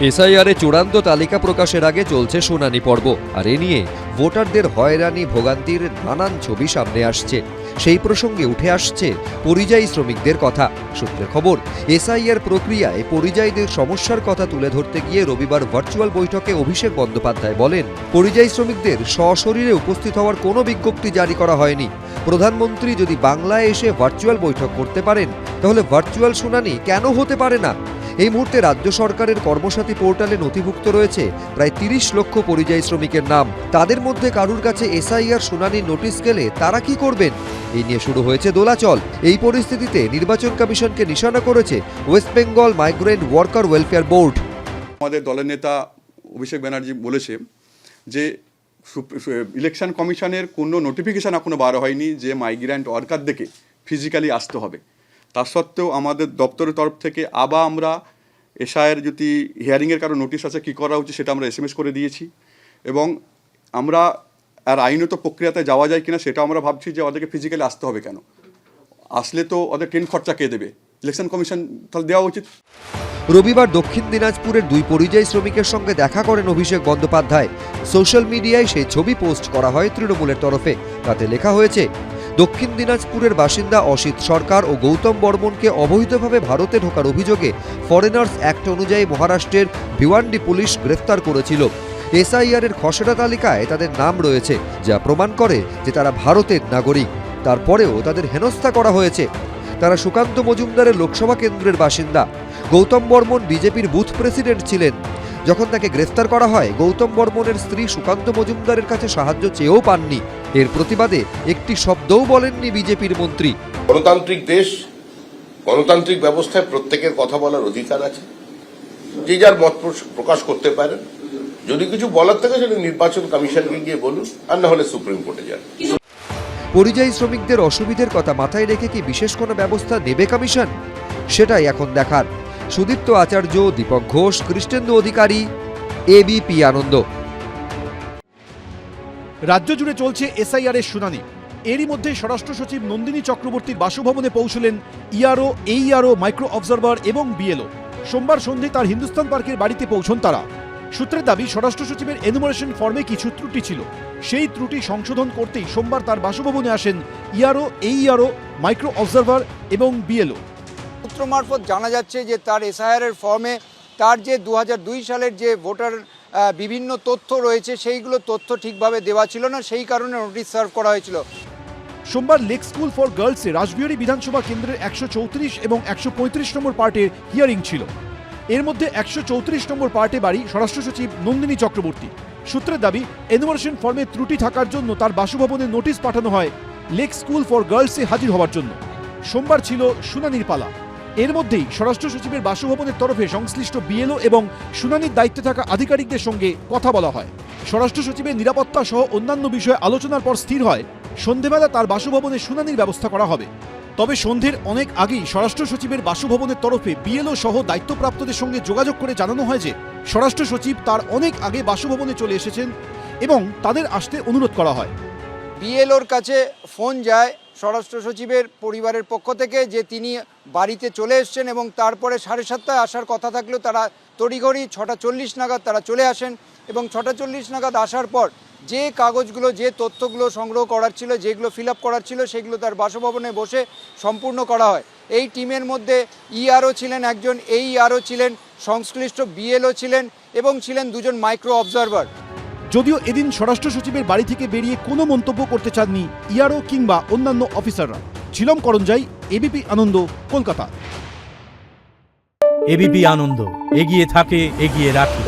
এসআইআরে চূড়ান্ত তালিকা প্রকাশের আগে চলছে শুনানি পর্ব, আর এ নিয়ে ভোটারদের হয়রানি ভোগান্তির নানান ছবি সামনে আসছে। সেই প্রসঙ্গে উঠে আসছে পরিযায়ী শ্রমিকদের কথা। সূত্রের খবর, এসআইআর প্রক্রিয়ায় পরিযায়ীদের সমস্যার কথা তুলে ধরতে গিয়ে রবিবার ভার্চুয়াল বৈঠকে অভিষেক বন্দ্যোপাধ্যায় বলেন, পরিযায়ী শ্রমিকদের সশরীরে উপস্থিত হওয়ার কোনো বিজ্ঞপ্তি জারি করা হয়নি। প্রধানমন্ত্রী যদি বাংলায় এসে ভার্চুয়াল বৈঠক করতে পারেন, তাহলে ভার্চুয়াল শুনানি কেন হতে পারে না? এই মুহূর্তে রাজ্য সরকারের কর্মসাথী পোর্টালে নথিভুক্ত রয়েছে প্রায় ৩০ লক্ষ পরিযায়ী শ্রমিকের নাম। তাদের মধ্যে কারুর কাছে এসআইআর শুনানির নোটিশ গেলে তারা কি করবেন? এই নিয়ে শুরু হয়েছে দোলাচল। এই পরিস্থিতিতে নির্বাচন কমিশনকে নিশানা করেছে West Bengal migrant worker welfare board. আমাদের দলের নেতা অভিষেক ব্যানার্জি বলেছে যে ইলেকশন কমিশনের কোনো নোটিফিকেশান এখনো বার হয়নি যে মাইগ্রেন্ট ওয়ার্কারদেরকে ফিজিক্যালি আসতে হবে। তা সত্ত্বেও আমাদের দপ্তরের তরফ থেকে আবার আমরা এসআইআর যদি হিয়ারিংয়ের কারো নোটিশ আছে কী করা উচিত সেটা আমরা এসএমএস করে দিয়েছি, এবং আমরা আর আইনত প্রক্রিয়াতে যাওয়া যায় কিনা সেটা আমরা ভাবছি যে ওদেরকে ফিজিক্যালি আসতে হবে কেন, আসলে তো ওদের ট্রেন খরচা কে দেবে? ইলেকশন কমিশন তাহলে দেওয়া উচিত। রবিবার দক্ষিণ দিনাজপুরের দুই পরিযায়ী শ্রমিকের সঙ্গে দেখা করেন অভিষেক বন্দ্যোপাধ্যায়। সোশ্যাল মিডিয়ায় সেই ছবি পোস্ট করা হয় তৃণমূলের তরফে। তাতে লেখা হয়েছে, দক্ষিণ দিনাজপুরের বাসিন্দা অসিত সরকার ও গৌতম বর্মনকে অবৈধভাবে ভারতে ঢোকার অভিযোগে ফরেনার্স অ্যাক্ট অনুযায়ী মহারাষ্ট্রের ভিওয়ান্ডি পুলিশ গ্রেফতার করেছিল। এসআইআর-এর খসড়া তালিকায় তাদের নাম রয়েছে, যা প্রমাণ করে যে তারা ভারতের নাগরিক। তারপরেও তাদের হেনস্থা করা হয়েছে। তারা সুকান্ত মজুমদারের লোকসভা কেন্দ্রের বাসিন্দা। গৌতম বর্মন বিজেপির বুথ প্রেসিডেন্ট ছিলেন। যখন তাকে গ্রেফতার করা হয়, গৌতম বর্মনের স্ত্রী সুকান্ত মজুমদারের কাছে সাহায্য চেয়েও পাননি। এর প্রতিবাদে একটি শব্দও বলেননি বিজেপির মন্ত্রী। গণতান্ত্রিক দেশ, গণতান্ত্রিক ব্যবস্থায় প্রত্যেকের কথা বলার অধিকার আছে, যে যার মত প্রকাশ করতে পারেন। যদি কিছু বলার থাকে সেটা নির্বাচন কমিশনকে গিয়ে বলুন, আর না হলে সুপ্রিম কোর্টে যান। পরিযায়ী শ্রমিকদের অসুবিধার কথা মাথায় রেখে কি বিশেষ কোনো ব্যবস্থা নেবে কমিশন? সেটাই এখন দেখার। সুদীপ্ত আচার্য, দীপক ঘোষ, কৃষ্ণেন্দু অধিকারী, এবিপি আনন্দ। রাজ্য জুড়ে চলছে এসআইআর এর শুনানি। এরই মধ্যে স্বরাষ্ট্র সচিব নন্দিনী চক্রবর্তীর বাসভবনে পৌঁছলেন ইআরও, এইআরও, মাইক্রো অবজারভার এবং বিএলও। সোমবার সন্ধে তার হিন্দুস্তান পার্কের বাড়িতে পৌঁছন তারা। সূত্রের দাবি, স্বরাষ্ট্র সচিবের এনুমারেশন ফর্মে কিছু ত্রুটি ছিল। সেই ত্রুটি সংশোধন করতেই সোমবার তার বাসভবনে আসেন ইআরও, এইআরও, মাইক্রো অবজারভার এবং বিএলও। সূত্র মারফত জানা যাচ্ছে যে তার এসআইআর এর ফর্মে তার যে 2002 সালের যে ভোটার বিভিন্ন তথ্য রয়েছে সেইগুলো তথ্য ঠিকভাবে দেওয়া ছিল না, সেই কারণে নোটিশ সার্ভ করা হয়েছিল। সোমবার লেক স্কুল ফর গার্লসে রাসবিহারী বিধানসভা কেন্দ্রের 134 এবং 135 নম্বর পার্টের হিয়ারিং ছিল। এর মধ্যে 134 নম্বর পার্টে বাড়ি স্বরাষ্ট্র সচিব নন্দিনী চক্রবর্তী। সূত্রের দাবি, এনুমারেশন ফর্মে ত্রুটি থাকার জন্য তার বাসভবনে নোটিশ পাঠানো হয় লেক স্কুল ফর গার্লসে হাজির হওয়ার জন্য। সোমবার ছিল শুনানির পালা। এর মধ্যেই স্বরাষ্ট্র সচিবের বাসভবনের তরফে সংশ্লিষ্ট বিএলও এবং শুনানির দায়িত্বে থাকা আধিকারিকদের সঙ্গে কথা বলা হয়। স্বরাষ্ট্র সচিবের নিরাপত্তা সহ অন্যান্য বিষয়ে আলোচনার পর স্থির হয় সন্ধেবেলা তার বাসভবনে শুনানির ব্যবস্থা করা হবে। তবে সন্ধ্যের অনেক আগেই স্বরাষ্ট্র সচিবের বাসভবনের তরফে বিএলও সহ দায়িত্বপ্রাপ্তদের সঙ্গে যোগাযোগ করে জানানো হয় যে স্বরাষ্ট্র সচিব তার অনেক আগে বাসভবনে চলে এসেছেন এবং তাদের আসতে অনুরোধ করা হয়। বিএলওর কাছে ফোন যায় স্বরাষ্ট্র সচিবের পরিবারের পক্ষ থেকে যে তিনি বাড়িতে চলে এসছেন, এবং তারপরে 7:30টায় আসার কথা থাকলেও তারা তড়িঘড়ি 6:40 নাগাদ তারা চলে আসেন, এবং 6:40 নাগাদ আসার পর যে কাগজগুলো, যে তথ্যগুলো সংগ্রহ করার ছিল, যেগুলো ফিল আপ করার ছিল, সেগুলো তার বাসভবনে বসে সম্পূর্ণ করা হয়। এই টিমের মধ্যে ইআরও ছিলেন একজন, এইআরও ছিলেন, সংশ্লিষ্ট বিএলও ছিলেন এবং ছিলেন 2জন মাইক্রো অবজারভার। যদিও এদিন স্বরাষ্ট্র সচিবের বাড়ি থেকে বেরিয়ে কোনো মন্তব্য করতে চাননি ইআরও কিংবা অন্যান্য অফিসাররা। ছিলম করঞ্জাই, এবিপি আনন্দ, কলকাতা। এবিপি আনন্দ, এগিয়ে থাকে, এগিয়ে রাখে।